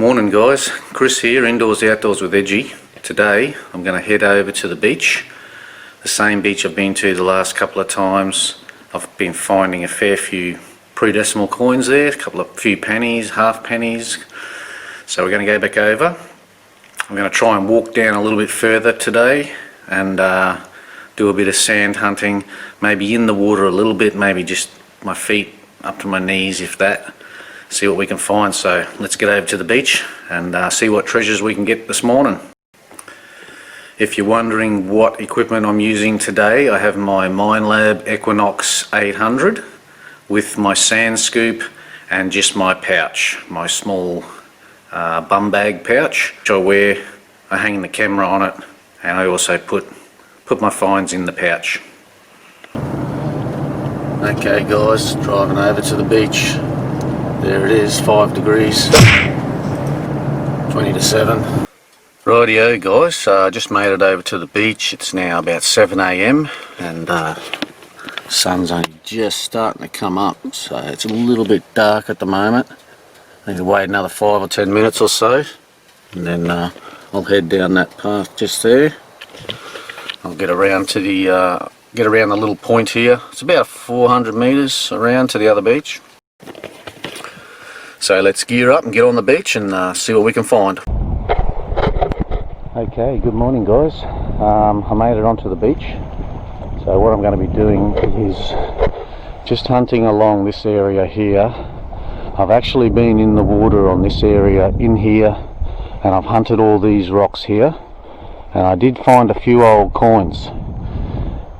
Morning guys, Chris here, Indoors Outdoors with Edgy. Today I'm going to head over to the beach, the same beach I've been to the last couple of times. I've been finding a fair few pre-decimal coins there, few pennies, half pennies. So we're going to go back over. I'm going to try and walk down a little bit further today and do a bit of sand hunting, maybe in the water a little bit, maybe just my feet up to my knees if that. See what we can find. So let's get over to the beach and see what treasures we can get this morning. If you're wondering what equipment I'm using today, I have my Minelab Equinox 800 with my sand scoop and just my pouch, my small bum bag pouch, which I hang the camera on it, and I also put my finds in the pouch. Okay guys, driving over to the beach. There it is, 5 degrees, 20 to 7. Rightio guys, just made it over to the beach. It's now about 7 AM and sun's only just starting to come up, so it's a little bit dark at the moment. I need to wait another 5 or 10 minutes or so, and then I'll head down that path just there. I'll get around to the little point here. It's about 400 meters around to the other beach. So let's gear up and get on the beach and see what we can find. Okay, good morning guys. I made it onto the beach. So what I'm going to be doing is just hunting along this area here. I've actually been in the water on this area in here, and I've hunted all these rocks here, and I did find a few old coins.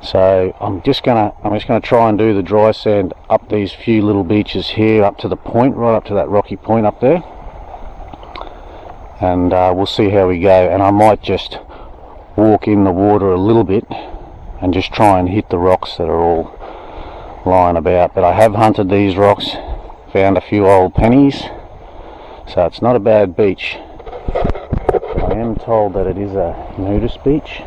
So I'm just gonna try and do the dry sand up these few little beaches here, up to the point, right up to that rocky point up there, and we'll see how we go. And I might just walk in the water a little bit and just try and hit the rocks that are all lying about. But I have hunted these rocks, found a few old pennies, so it's not a bad beach. I am told that it is a nudist beach.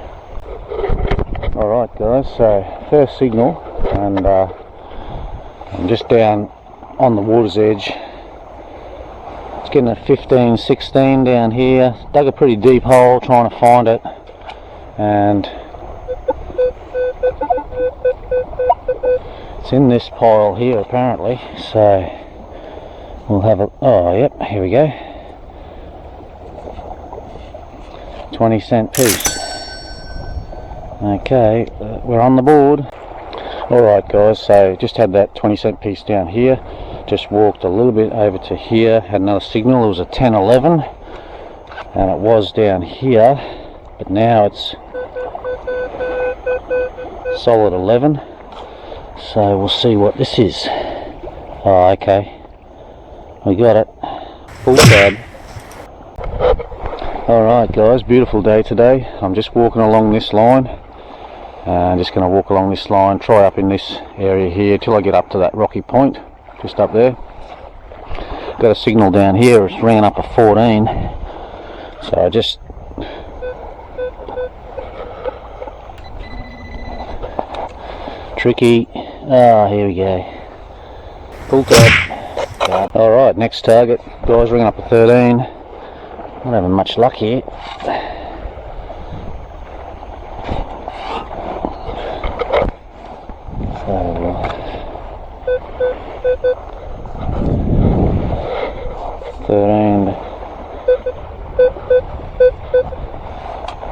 Alright guys, so first signal, and I'm just down on the water's edge. It's getting a 15, 16 down here. Dug a pretty deep hole trying to find it, and it's in this pile here apparently. So we'll have a, oh yep, here we go, 20-cent piece. Okay, we're on the board. Alright guys, so just had that 20-cent piece down here, just walked a little bit over to here, had another signal. It was a 10-11 and it was down here, but now it's solid 11, so we'll see what this is. Oh okay, we got it, full tab. Alright guys, beautiful day today. I'm just walking along this line. I'm just going to walk along this line, try up in this area here till I get up to that rocky point, just up there. Got a signal down here, it's ringing up a 14. So I just tricky. Ah, here we go. Full tab. Alright, next target. Guys, ringing up a 13. Not having much luck here. So 13.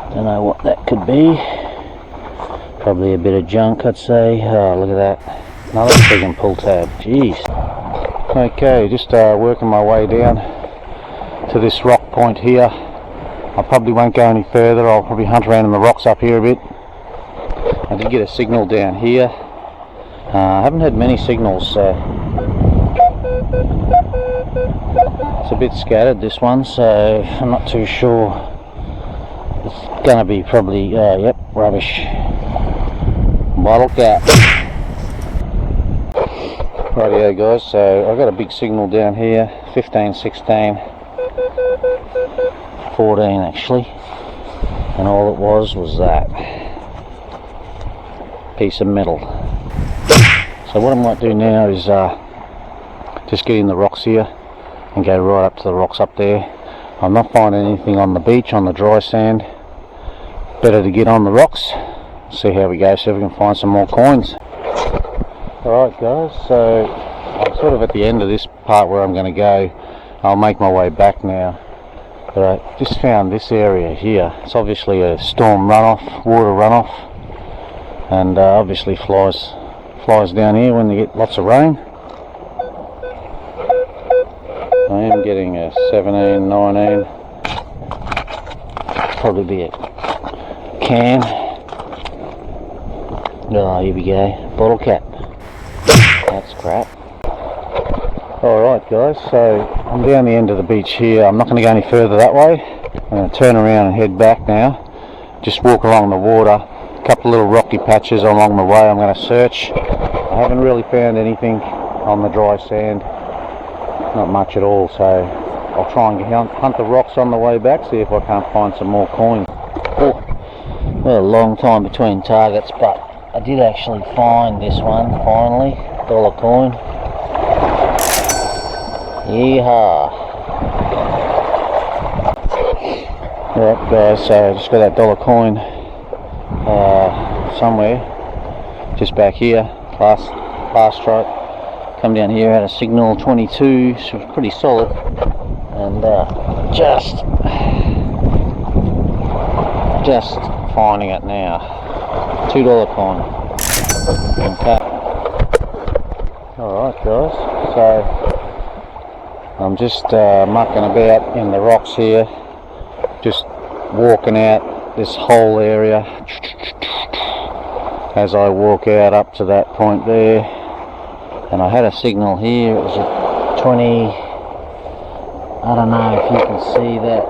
Don't know what that could be. Probably a bit of junk, I'd say. Oh, look at that. Another friggin' pull tab. Jeez. Okay, just working my way down to this rock point here. I probably won't go any further. I'll probably hunt around in the rocks up here a bit. I did get a signal down here. I haven't had many signals, so it's a bit scattered, this one, so I'm not too sure. It's gonna be probably yep, rubbish. Bottle cap. Rightio guys, so I've got a big signal down here, 15, 16, 14 actually, and all it was that piece of metal. So what I might do now is just get in the rocks here and go right up to the rocks up there. I'm not finding anything on the beach, on the dry sand. Better to get on the rocks, see how we go, see if we can find some more coins. Alright guys, so I'm sort of at the end of this part where I'm going to go. I'll make my way back now. But I just found this area here. It's obviously a storm runoff, water runoff, and obviously flies down here when you get lots of rain. I am getting a 17, 19, probably be a can. Oh, here we go, bottle cap. That's crap. Alright guys, so I'm down the end of the beach here. I'm not going to go any further that way. I'm going to turn around and head back now. Just walk along the water. A couple of little rocky patches along the way I'm going to search. I haven't really found anything on the dry sand. Not much at all, so I'll try and hunt the rocks on the way back, see if I can't find some more coins. Oh, well, a long time between targets, but I did actually find this one finally. $1 coin. Yeehaw! Alright guys, so I just got that $1 coin somewhere, just back here, last strike. Come down here, had a signal 22, so it was pretty solid, and just finding it now. $2 coin. Okay. Alright guys, so I'm just mucking about in the rocks here, just walking out this whole area as I walk out up to that point there. And I had a signal here, it was a 20, I don't know if you can see that.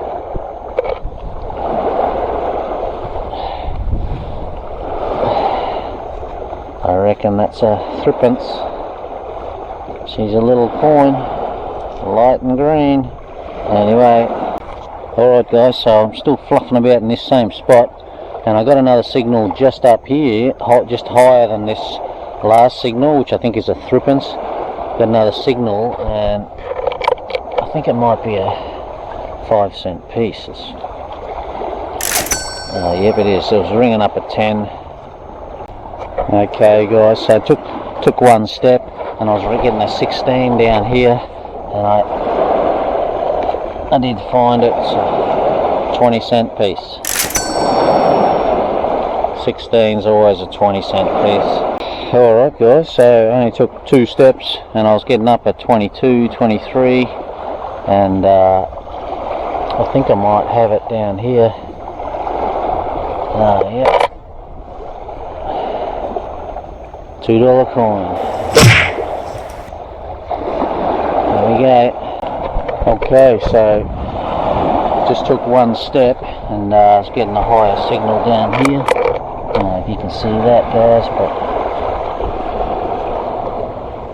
I reckon that's a threepence. She's a little coin, light and green. Anyway, alright guys, so I'm still fluffing about in this same spot, and I got another signal just up here, just higher than this last signal, which I think is a threepence. Got another signal, and I think it might be a 5-cent piece. Yep, it is. It was ringing up at 10. Okay guys, so I took one step, and I was getting a 16 down here, and I did find it. It's a 20-cent piece. 16's always a 20-cent piece. Alright guys, so I only took 2 steps and I was getting up at 22, 23, and I think I might have it down here. Yeah. $2 coin. There we go. Okay, so just took one step and I was getting a higher signal down here. I don't know if you can see that guys, but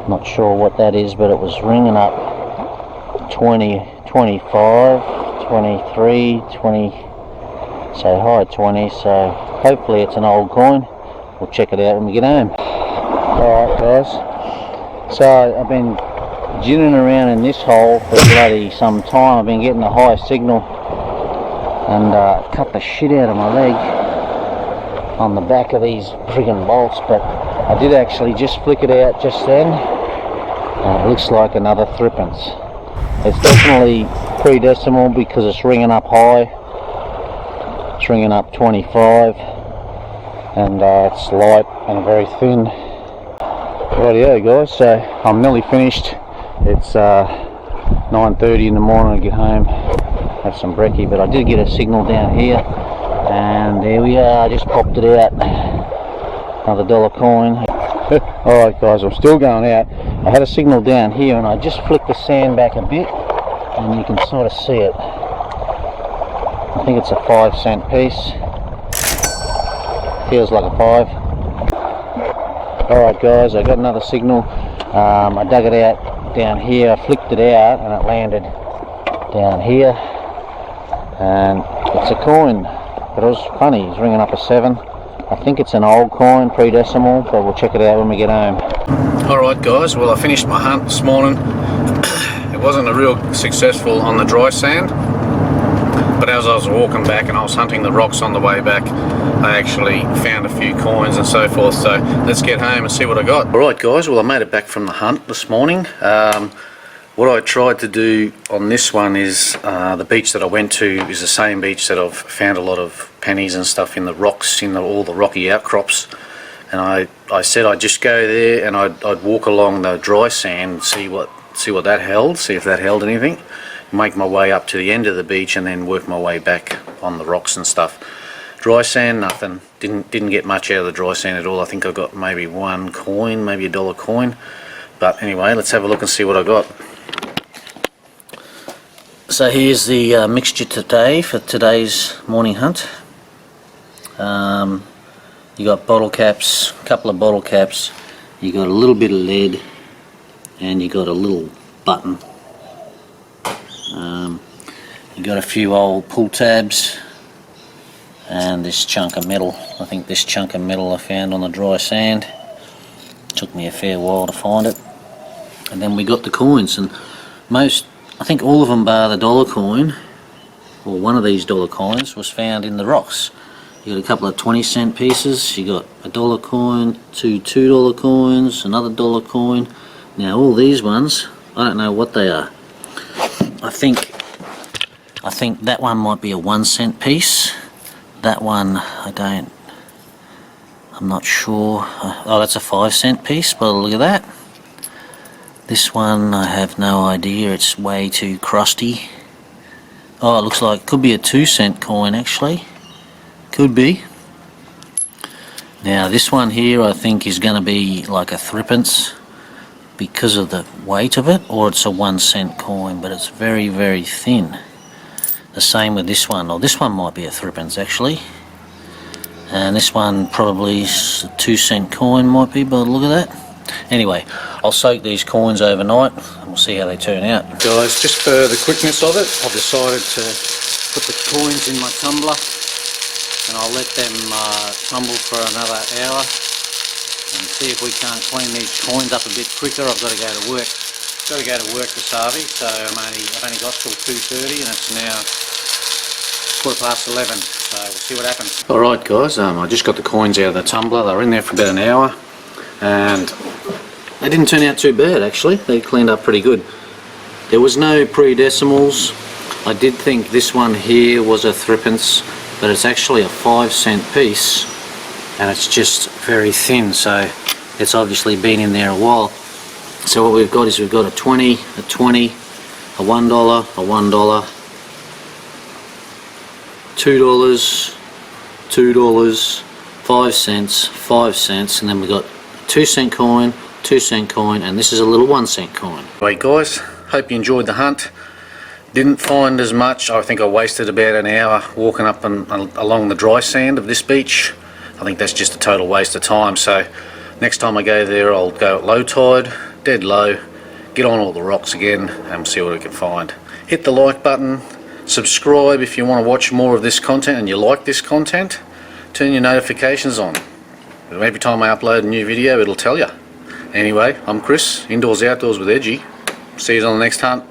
not sure what that is, but it was ringing up 20, 25, 23, 20, so high 20, so hopefully it's an old coin. We'll check it out when we get home. Alright guys, so I've been ginning around in this hole for bloody some time. I've been getting a high signal and cut the shit out of my leg on the back of these friggin' bolts, but I did actually just flick it out just then. It looks like another threepence. It's definitely pre-decimal because it's ringing up high. It's ringing up 25, and it's light and very thin. Rightio guys, so I'm nearly finished. It's 9:30 in the morning. I get home, have some brekkie, but I did get a signal down here, and there we are. I just popped it out. Another $1 coin. Alright guys, I'm still going out. I had a signal down here and I just flicked the sand back a bit and you can sort of see it. I think it's a 5-cent piece. Feels like a 5. Alright guys, I got another signal. I dug it out down here, I flicked it out and it landed down here. And it's a coin, but it was funny, it's ringing up a 7. I think it's an old coin, pre-decimal, but we'll check it out when we get home. Alright guys, well I finished my hunt this morning. It wasn't a real successful on the dry sand. But as I was walking back and I was hunting the rocks on the way back, I actually found a few coins and so forth. So let's get home and see what I got. Alright guys, well I made it back from the hunt this morning. What I tried to do on this one is, the beach that I went to is the same beach that I've found a lot of pennies and stuff in the rocks, in all the rocky outcrops. And I said I'd just go there and I'd walk along the dry sand and see what that held, see if that held anything. Make my way up to the end of the beach and then work my way back on the rocks and stuff. Dry sand, nothing. Didn't get much out of the dry sand at all. I think I got maybe one coin, maybe $1 coin. But anyway, let's have a look and see what I got. So here's the mixture today for today's morning hunt. You got bottle caps, a couple of bottle caps, you got a little bit of lead, and you got a little button. You got a few old pull tabs, and this chunk of metal. I think this chunk of metal I found on the dry sand. Took me a fair while to find it. And then we got the coins, and I think all of them bar the $1 coin, or one of these $1 coins, was found in the rocks. You got a couple of 20-cent pieces, you got a $1 coin, two $2 coins, another $1 coin. Now all these ones, I don't know what they are. I think that one might be a 1-cent piece. That one, I'm not sure. Oh, that's a 5-cent piece, but look at that. This one, I have no idea, it's way too crusty. Oh, it looks like it could be a 2-cent coin actually. Could be. Now this one here I think is going to be like a 3p because of the weight of it, or it's a 1-cent coin, but it's very, very thin. The same with this one, or this one might be a 3p actually. And this one probably is a 2-cent coin, might be, but look at that. Anyway, I'll soak these coins overnight and we'll see how they turn out. Guys, just for the quickness of it, I've decided to put the coins in my tumbler and I'll let them tumble for another hour and see if we can't clean these coins up a bit quicker. I've got to go to work. This Harvey, so I've only got till 2:30 and it's now 11:15. So we'll see what happens. Alright guys, I just got the coins out of the tumbler. They were in there for about an hour and they didn't turn out too bad actually. They cleaned up pretty good. There was no pre-decimals. I did think this one here was a 3p, but it's actually a 5-cent piece and it's just very thin, so it's obviously been in there a while. So what we've got is we've got a 20, a $1, a $1, $2, $2, 5 cents, 5 cents, and then we've got a 2-cent coin, 2-cent coin, and this is a little 1-cent coin. Right guys, hope you enjoyed the hunt. Didn't find as much. I think I wasted about an hour walking up and along the dry sand of this beach. I think that's just a total waste of time, so next time I go there I'll go at low tide, dead low, get on all the rocks again and see what we can find. Hit the like button, subscribe if you want to watch more of this content and you like this content. Turn your notifications on. Every time I upload a new video it'll tell you. Anyway, I'm Chris, Indoors Outdoors with Edgy. See you on the next hunt.